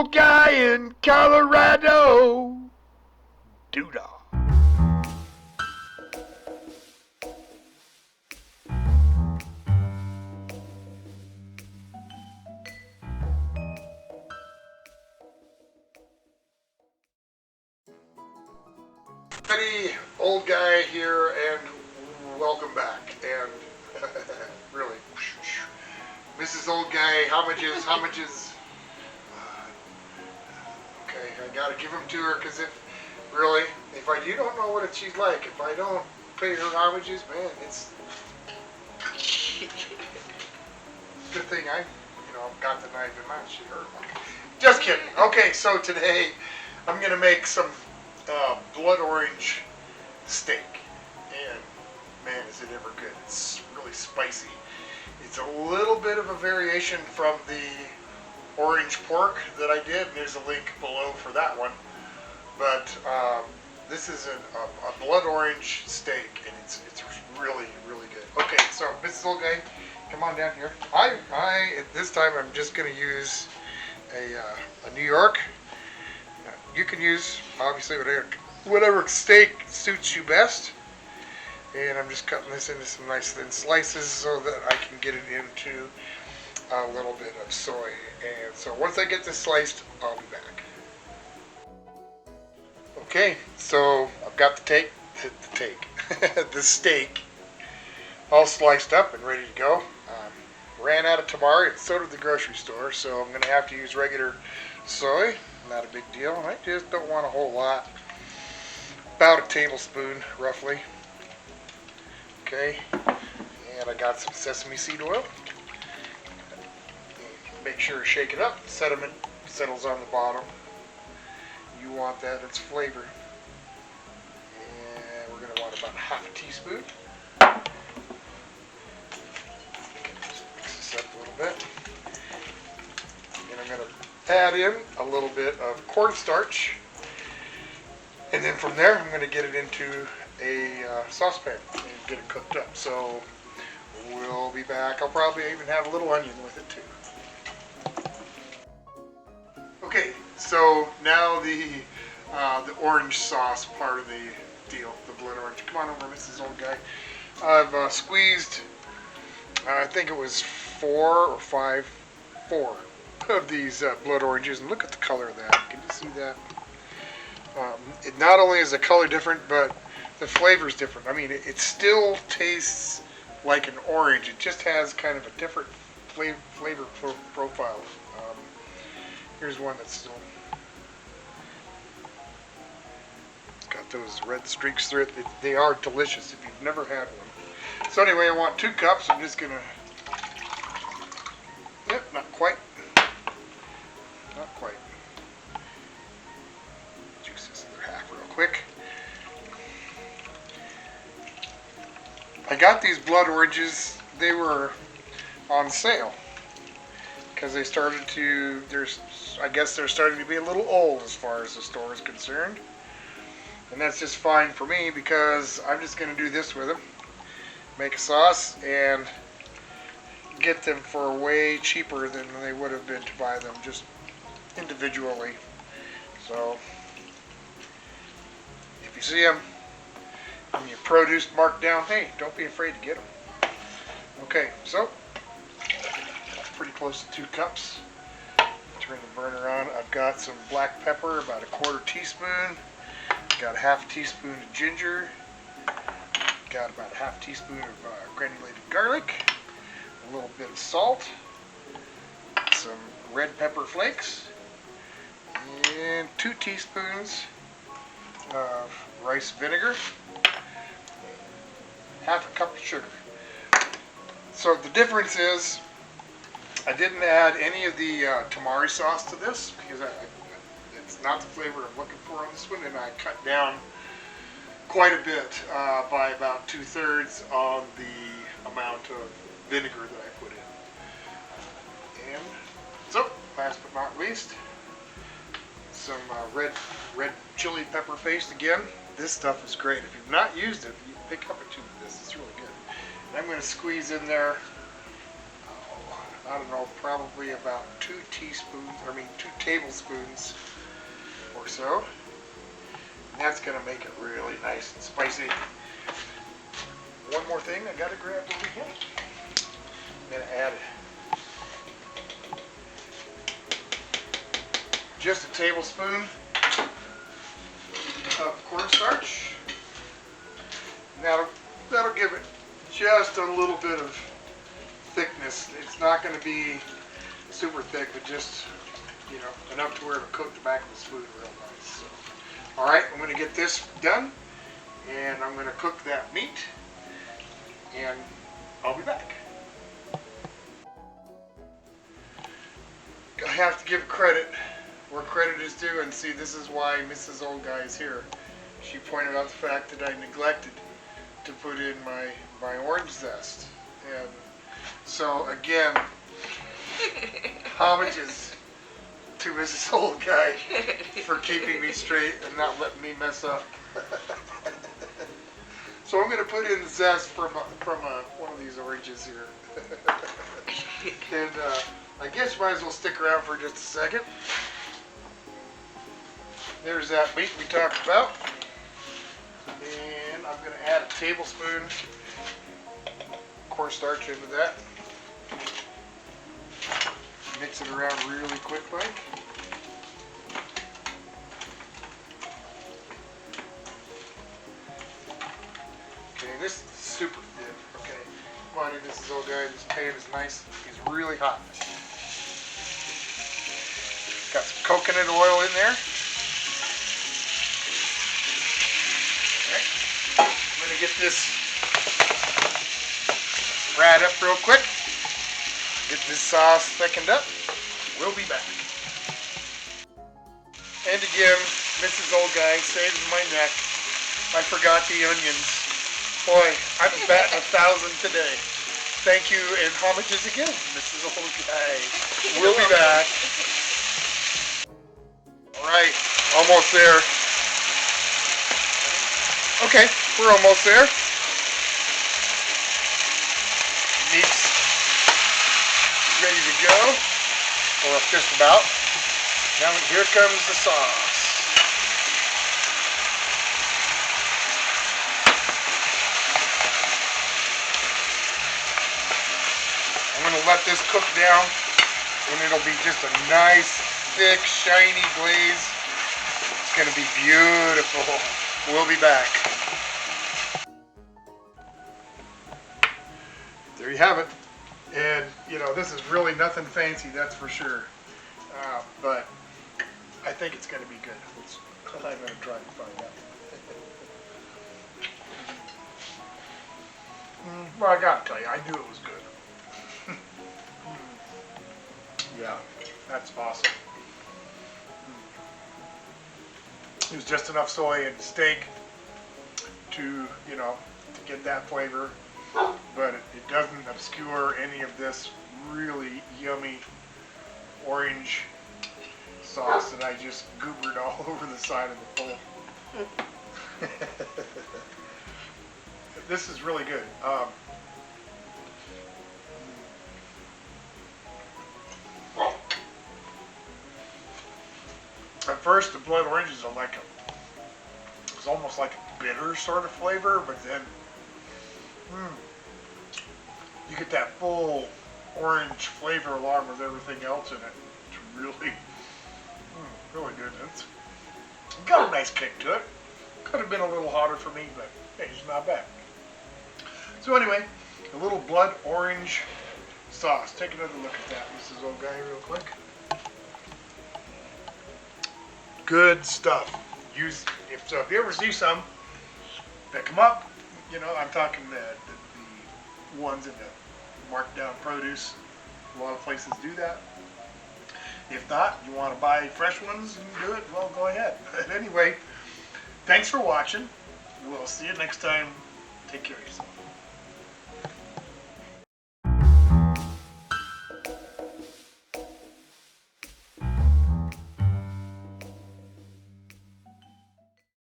old guy in Colorado. Doodah. Howdy, old guy here, and welcome back. And really, Mrs. Old Guy, how much is? Okay, I gotta give them to her, because if you don't know what she's like, if I don't pay her homages, man, it's good thing I, got the knife in my shit hurt. Just kidding. Okay, so today I'm gonna make some blood orange steak, and man, is it ever good. It's really spicy. It's a little bit of a variation from the orange pork that I did, and there's a link below for that one, but this is a blood orange steak, and it's really good. Okay, so Mrs. Old Guy, come on down here. At this time I'm just going to use a New York. You can use, obviously, whatever steak suits you best. And I'm just cutting this into some nice thin slices so that I can get it into a little bit of soy. And so once I get this sliced, I'll be back. Okay, so I've got the steak all sliced up and ready to go. Ran out of tamari, and so did the grocery store, so I'm going to have to use regular soy. Not a big deal. I just don't want a whole lot. About a tablespoon, roughly. Okay. And I got some sesame seed oil. Make sure to shake it up. Sediment settles on the bottom. You want that. It's flavor. And we're going to want about half a teaspoon. Mix this up a little bit. And I'm going to add in a little bit of cornstarch, and then from there I'm going to get it into a saucepan and get it cooked up. So we'll be back. I'll probably even have a little onion with it too. Okay, so now the orange sauce part of the deal, the blood orange. Come on over, Mrs. Old Guy. I've squeezed, I think it was four of these blood oranges, and look at the color of that. Can you see that? It not only is the color different, but the flavor is different. I mean, it still tastes like an orange. It just has kind of a different flavor profile. Here's one that's still got those red streaks through it. They are delicious if you've never had one. So anyway, I want 2 cups. I'm just gonna, not quite. Juice this other half real quick. I got these blood oranges. They were on sale because they started to. I guess they're starting to be a little old as far as the store is concerned, and that's just fine for me because I'm just going to do this with them. Make a sauce and get them for way cheaper than they would have been to buy them just individually. So if you see them and your produce marked down, hey, don't be afraid to get them. Okay, so pretty close to 2 cups. Turn the burner on. I've got some black pepper, about a 1/4 teaspoon. Got a 1/2 teaspoon of ginger. Got about a 1/2 teaspoon of granulated garlic. A little bit of salt. Some red pepper flakes. And 2 teaspoons of rice vinegar. 1/2 cup of sugar. So the difference is I didn't add any of the tamari sauce to this because it's not the flavor I'm looking for on this one, and I cut down quite a bit by about 2/3 on the amount of vinegar that I put in. And so, last but not least, some red chili pepper paste again. This stuff is great. If you've not used it, you pick up a tube of this. It's really good. And I'm going to squeeze in there I don't know, probably about 2 tablespoons or so. And that's going to make it really nice and spicy. One more thing I got to grab over here. I'm going to add just a tablespoon of cornstarch. That'll give it just a little bit of thickness. It's not going to be super thick, but just, you know, enough to where it'll coat the back of the spoon real nice. So, all right, I'm going to get this done, and I'm going to cook that meat, and I'll be back. I have to give credit where credit is due, and see, this is why Mrs. Old Guy is here. She pointed out the fact that I neglected to put in my orange zest. And so again, homages to Mrs. Old Guy for keeping me straight and not letting me mess up. So I'm going to put in the zest from one of these oranges here. And I guess you might as well stick around for just a second. There's that meat we talked about. And I'm going to add a tablespoon cornstarch into that. Mix it around really quick like. Okay, this is super thin. Okay, come on in, this is old guy. This pan is nice. It's really hot. Got some coconut oil in there. I'm going to get this fried up real quick. Get this sauce thickened up. We'll be back. And again, Mrs. Old Guy saves my neck. I forgot the onions. Boy, I'm batting 1,000 today. Thank you, and homages again, Mrs. Old Guy. We'll be back. All right, almost there. Okay, we're almost there. Meat's ready to go, or just about. Now here comes the sauce. I'm going to let this cook down, and it'll be just a nice, thick, shiny glaze. It's going to be beautiful. We'll be back. There you have it. And, you know, this is really nothing fancy, that's for sure. But I think it's going to be good. I'm going to try and find out. Well, I got to tell you, I knew it was good. Yeah, that's awesome. It was just enough soy and steak to, you know, to get that flavor. But it doesn't obscure any of this really yummy orange sauce that I just goobered all over the side of the bowl. This is really good. At first, the blood oranges are like it's almost like a bitter sort of flavor, but then you get that full orange flavor along with everything else in it. It's really, really good. It's got a nice kick to it. Could have been a little hotter for me, but hey, it's not bad. So anyway, a little blood orange sauce. Take another look at that, Mrs. Old Guy, real quick. Good stuff. If you ever see some that come up, you know, I'm talking the ones in the marked down produce. A lot of places do that. If not, you want to buy fresh ones and do it, well, go ahead. But anyway, thanks for watching. We'll see you next time. Take care of yourself.